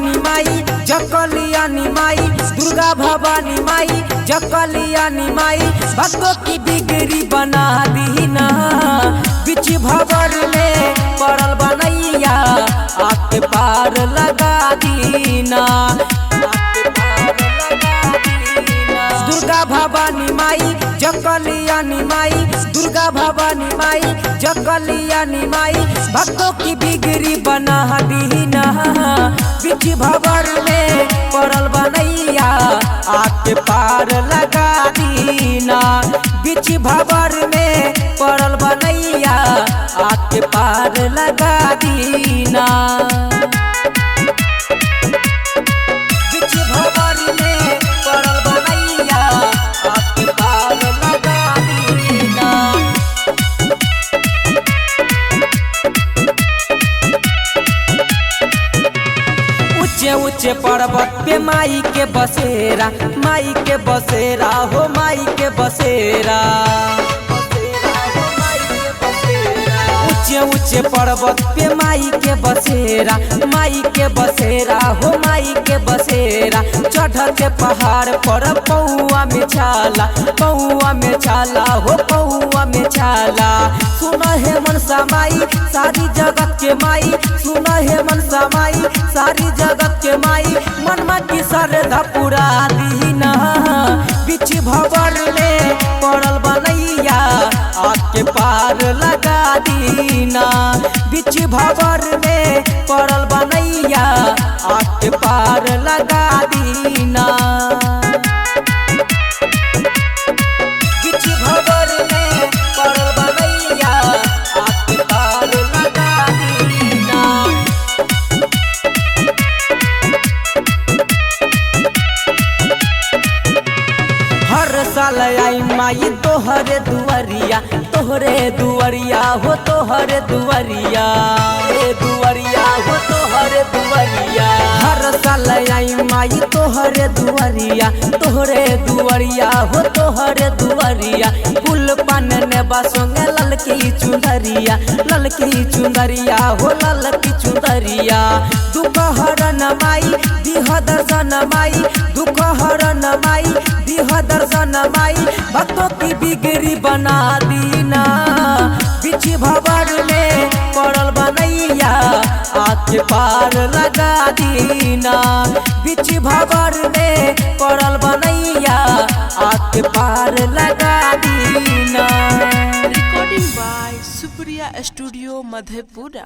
भवानी माई जकलियानी माई, दुर्गा भवानी माई जकलियानी माई, भक्तों की बिगड़ी बना दीना। बीच भंवर में पड़ल बनैया आके पार लगा दीना। दुर्गा भवानी माई जकलियानी माई, दुर्गा भवानी माई जकलियानी माई, भक्तों की बिगड़ी बना दीना। बीच भंवर में पड़ल बनैया आके पार लगा दीना। बीच भंवर में पड़ल बनैया आके पार लगा दीना। बीच भंवर में पड़ल बनैया आके पार लगा दीना। ऊंचे ऊंचे पर्वत पे माई के बसेरा, माई के बसेरा हो माई के बसेरा। ऊंचे ऊंचे पर्वत पे माई के बसेरा, माई के बसेरा हो माई के बसेरा। चढ़ते पहाड़ पर पौआ में छाला, पौआ में छाला हो पौआ में छाला। सुन है मनसा माई सारी जगत के माई, सुन है मनसा माई सारी जगत के माई, मनमा की श्रद्धा पूरा दीना। बीच भंवर में पड़ल बनैया आके पार लगा दीना। बीच भंवर में पड़ल बनैया आके पार लगा दीना। बीच भंवर में पड़ल बनैया आके पार लगा दीना। हर साल आई माई तोहरे दुआरिया, तोहरे दुआरिया हो तोहरे दुआरिया, दुआरिया हो तोहरे दुआरिया। हर साल आई माई तोहरे दुआरिया, तोहरे दुआरिया हो तोहरे दुआरिया। फूल पान ने बसोंगे ललकी चुंदरिया, ललकी चुंदरिया हो ललकी चुंदरिया। दुख हरन माई दिह दर्शन माई, दुख हरन माई दिह दर्शन माई, भक्तों की बिगड़ी बना दीना। बीच भंवर में पड़ल बनैया आके पार लगा दीना। बीच भंवर में पड़ल बनैया आके पार लगा दीना। Recording by Supriya studio Madhepura.